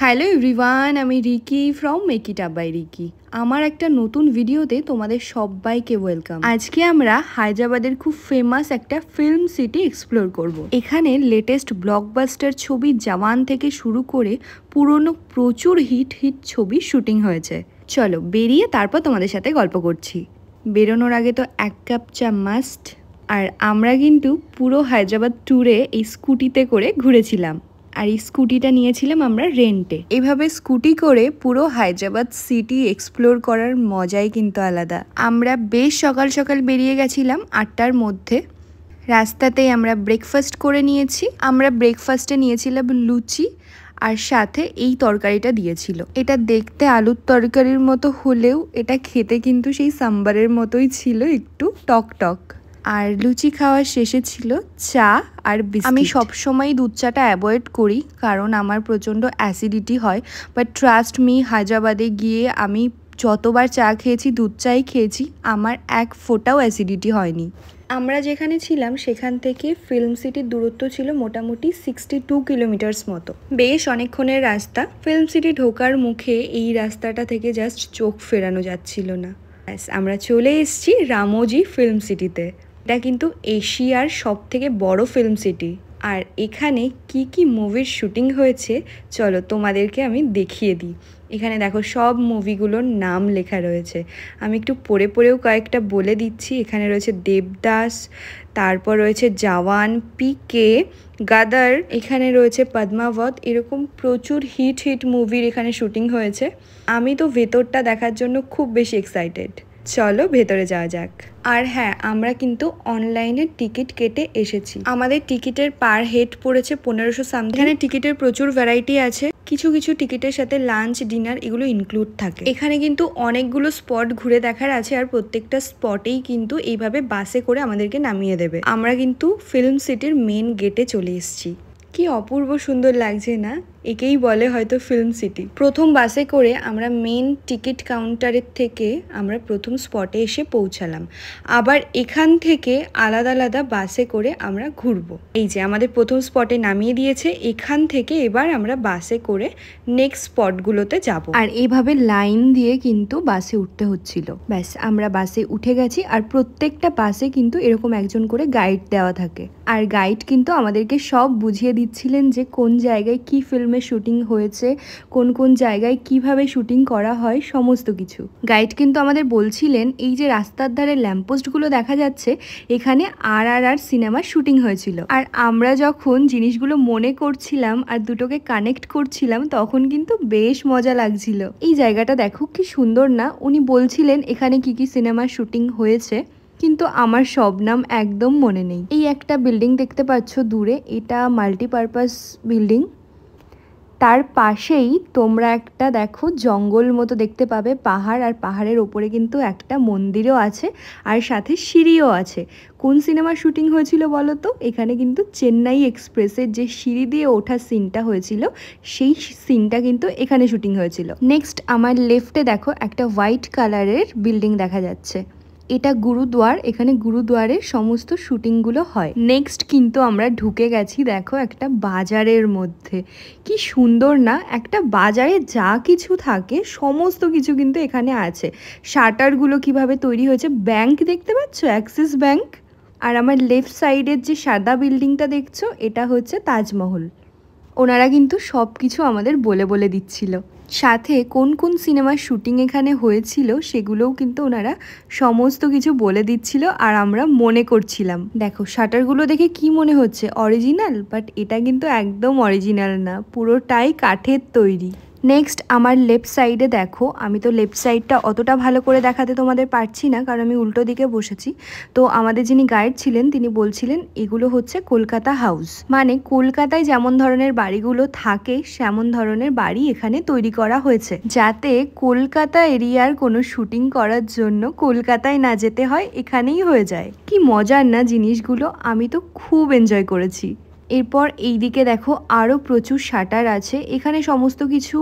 Hello everyone, আমি Ricky from make it up by Ricky. আমার একটা নতুন ভিডিওতে তোমাদের সবাইকে ওয়েলকাম। আজকে আমরা হায়দ্রাবাদের খুব ফেমাস একটা ফিল্ম সিটি এক্সপ্লোর করব। এখানে লেটেস্ট ব্লকবাস্টার ছবি জওয়ান থেকে শুরু করে পুরনো প্রচুর হিট ছবি শুটিং হয়েছে। চলো বেরিয়ে তারপর তোমাদের সাথে গল্প করছি। বেরোনোর আগে তো এক কাপ চা মাস্ট। আর আমরা কিন্তু পুরো হায়দ্রাবাদ ট্যুরে এই স্কুটিতে করে ঘুরেছিলাম। আর এই স্কুটিটা নিয়েছিলাম আমরা রেন্টে। এভাবে স্কুটি করে পুরো হায়দ্রাবাদ সিটি এক্সপ্লোর করার মজাই কিন্তু আলাদা। আমরা বেশ সকাল সকাল বেরিয়ে গেছিলাম 8টার মধ্যে। রাস্তাতেই আমরা ব্রেকফাস্ট করে নিয়েছি। আমরা ব্রেকফাস্টে নিয়েছিলাম লুচি আর সাথে এই তরকারিটা দিয়েছিল। এটা দেখতে আলুর তরকারির মতো হলেও এটা খেতে কিন্তু সেই সাম্বারের মতোই ছিল, একটু টক টক। আর লুচি খাওয়ার শেষে ছিল চা আর বিস্কিট। আমি সবসময় দুধ চাটা অ্যাভয়েড করি কারণ আমার প্রচণ্ড অ্যাসিডিটি হয়, বাট ট্রাস্ট মি, হায়দ্রাবাদে গিয়ে আমি যতবার চা খেয়েছি দুধ চাই খেয়েছি, আমার এক ফোঁটাও অ্যাসিডিটি হয়নি। আমরা যেখানে ছিলাম সেখান থেকে ফিল্ম সিটির দূরত্ব ছিল মোটামুটি 62 কিলোমিটার্স মতো। বেশ অনেকক্ষণের রাস্তা। ফিল্ম সিটি ঢোকার মুখে এই রাস্তাটা থেকে জাস্ট চোখ ফেরানো যাচ্ছিল না। ব্যাস আমরা চলে এসেছি রামোজি ফিল্ম সিটিতে। এটা কিন্তু এশিয়ার সব থেকে বড় ফিল্ম সিটি। আর এখানে কি কি মুভির শুটিং হয়েছে চলো তোমাদেরকে আমি দেখিয়ে দিই। এখানে দেখো সব মুভিগুলোর নাম লেখা রয়েছে। আমি একটু পড়ে পড়েও কয়েকটা বলে দিচ্ছি। এখানে রয়েছে দেবদাস, তারপর রয়েছে জওয়ান, পিকে, গাদার, এখানে রয়েছে পদ্মাবত। এরকম প্রচুর হিট মুভির এখানে শুটিং হয়েছে। আমি তো ভেতরটা দেখার জন্য খুব বেশি এক্সাইটেড। চলো ভেতরে যাওয়া যাক। আর হ্যাঁ, আমরা কিন্তু অনলাইনে টিকিট কেটে এসেছি। আমাদের টিকিটের পার হেড পড়েছে 1500 সামথিং। এখানে টিকিটের প্রচুর ভ্যারাইটি আছে। কিছু কিছু টিকিটের সাথে লাঞ্চ, ডিনার এগুলো ইনক্লুড থাকে। এখানে কিন্তু অনেকগুলো স্পট ঘুরে দেখার আছে আর প্রত্যেকটা স্পটেই কিন্তু এইভাবে বাসে করে আমাদেরকে নামিয়ে দেবে। আমরা কিন্তু ফিল্ম সিটির মেন গেটে চলে এসেছি। কি অপূর্ব সুন্দর লাগছে না? একেই বলে হয়তো ফিল্ম সিটি। প্রথম বাসে করে আমরা মেন টিকিট কাউন্টারের থেকে আমরা প্রথম স্পটে এসে পৌঁছালাম। আবার এখান থেকে আলাদা আলাদা বাসে করে আমরা ঘুরবো। এই যে আমাদের প্রথম স্পটে নামিয়ে দিয়েছে। এখান থেকে এবার আমরা বাসে করে নেক্সট স্পটগুলোতে যাব। আর এইভাবে লাইন দিয়ে কিন্তু বাসে উঠতে হচ্ছিল। ব্যাস আমরা বাসে উঠে গেছি। আর প্রত্যেকটা বাসে কিন্তু এরকম একজন করে গাইড দেওয়া থাকে। আর গাইড কিন্তু আমাদেরকে সব বুঝিয়ে দিচ্ছিলেন যে কোন জায়গায় কি ফিল্মে শুটিং হয়েছে, কোন কোন জায়গায় কিভাবে শুটিং করা হয়, সমস্ত কিছু। গাইড কিন্তু আমাদের বলছিলেন এই যে রাস্তার ধারে ল্যাম্পপোস্টগুলো দেখা যাচ্ছে, এখানে আর সিনেমার শুটিং হয়েছিল। আর আমরা যখন জিনিসগুলো মনে করছিলাম আর দুটোকে কানেক্ট করছিলাম তখন কিন্তু বেশ মজা লাগছিল। এই জায়গাটা দেখো কি সুন্দর না? উনি বলছিলেন এখানে কি কি সিনেমার শুটিং হয়েছে, কিন্তু আমার সব নাম একদম মনে নেই। এই একটা বিল্ডিং দেখতে পাচ্ছ দূরে, এটা মাল্টিপারপাস বিল্ডিং। তার পাশেই তোমরা একটা দেখো জঙ্গল মতো দেখতে পাবে, পাহাড়, আর পাহাড়ের ওপরে কিন্তু একটা মন্দিরও আছে আর সাথে সিঁড়িও আছে। কোন সিনেমার শুটিং হয়েছিল বলো তো? এখানে কিন্তু চেন্নাই এক্সপ্রেসের যে সিঁড়ি দিয়ে ওঠার সিনটা হয়েছিল সেই সিনটা কিন্তু এখানে শুটিং হয়েছিল। নেক্সট আমার লেফটে দেখো একটা হোয়াইট কালারের বিল্ডিং দেখা যাচ্ছে, এটা গুরুদুয়ার। এখানে গুরুদুয়ারের সমস্ত শুটিংগুলো হয়। নেক্সট কিন্তু আমরা ঢুকে গেছি দেখো একটা বাজারের মধ্যে। কি সুন্দর না? একটা বাজারে যা কিছু থাকে সমস্ত কিছু কিন্তু এখানে আছে। শাটারগুলো কিভাবে তৈরি হয়েছে, ব্যাংক দেখতে পাচ্ছ, অ্যাক্সিস ব্যাংক। আর আমার লেফট সাইডের যে সাদা বিল্ডিংটা দেখছো এটা হচ্ছে তাজমহল। ওনারা কিন্তু সব কিছু আমাদের বলে বলে দিচ্ছিল। সাথে কোন কোন সিনেমার শুটিং এখানে হয়েছিল সেগুলোও কিন্তু ওনারা সমস্ত কিছু বলে দিচ্ছিল আর আমরা মনে করছিলাম। দেখো শাটারগুলো দেখে কি মনে হচ্ছে অরিজিনাল, বাট এটা কিন্তু একদম অরিজিনাল না, পুরোটাই কাঠের তৈরি। নেক্সট আমার লেফট সাইডে দেখো, আমি তো লেফট সাইডটা অতটা ভালো করে দেখাতে তোমাদের পারছি না কারণ আমি উল্টো দিকে বসেছি। তো আমাদের যিনি গাইড ছিলেন তিনি বলছিলেন এগুলো হচ্ছে কলকাতা হাউস, মানে কলকাতায় যেমন ধরনের বাড়িগুলো থাকে সেমন ধরনের বাড়ি এখানে তৈরি করা হয়েছে, যাতে কলকাতা এরিয়ার কোনো শুটিং করার জন্য কলকাতায় না যেতে হয়, এখানেই হয়ে যায়। কি মজার না জিনিসগুলো? আমি তো খুব এনজয় করেছি। এরপর এইদিকে দেখো আরও প্রচুর শাটার আছে। এখানে সমস্ত কিছু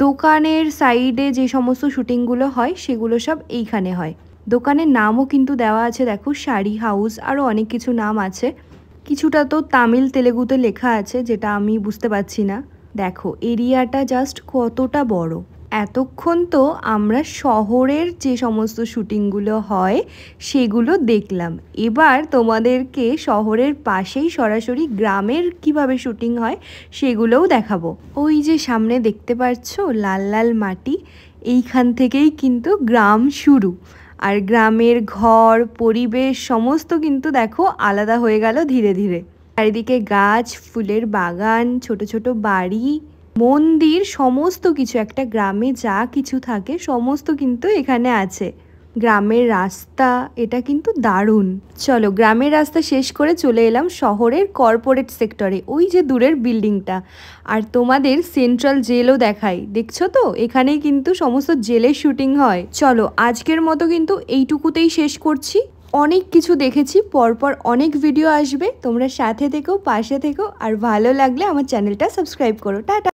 দোকানের সাইডে যে সমস্ত শুটিংগুলো হয় সেগুলো সব এইখানে হয়। দোকানের নামও কিন্তু দেওয়া আছে দেখো, শাড়ি হাউস, আরও অনেক কিছু নাম আছে। কিছুটা তো তামিল তেলেগুতে লেখা আছে যেটা আমি বুঝতে পারছি না। দেখো এরিয়াটা জাস্ট কতটা বড়। এতক্ষণ তো আমরা শহরের যে সমস্ত শুটিংগুলো হয় সেগুলো দেখলাম, এবার তোমাদেরকে শহরের পাশেই সরাসরি গ্রামের কিভাবে শুটিং হয় সেগুলোও দেখাবো। ওই যে সামনে দেখতে পাচ্ছ লাল লাল মাটি, এইখান থেকেই কিন্তু গ্রাম শুরু। আর গ্রামের ঘর পরিবেশ সমস্ত কিন্তু দেখো আলাদা হয়ে গেল ধীরে ধীরে। চারিদিকে গাছ, ফুলের বাগান, ছোট ছোট বাড়ি, মন্দির, সমস্ত কিছু একটা গ্রামে যা কিছু থাকে সমস্ত কিন্তু এখানে আছে। গ্রামের রাস্তা এটা কিন্তু দারুণ। চলো গ্রামের রাস্তা শেষ করে চলে এলাম শহরের কর্পোরেট সেক্টরে, ওই যে দূরের বিল্ডিংটা। আর তোমাদের সেন্ট্রাল জেলও দেখাই, দেখছো তো এখানেই কিন্তু সমস্ত জেলের শুটিং হয়। চলো আজকের মতো কিন্তু এইটুকুতেই শেষ করছি। অনেক কিছু দেখেছি, পরপর অনেক ভিডিও আসবে, তোমরা সাথে থেকো, পাশে থেকো, আর ভালো লাগলে আমার চ্যানেলটা সাবস্ক্রাইব করো। টাটা।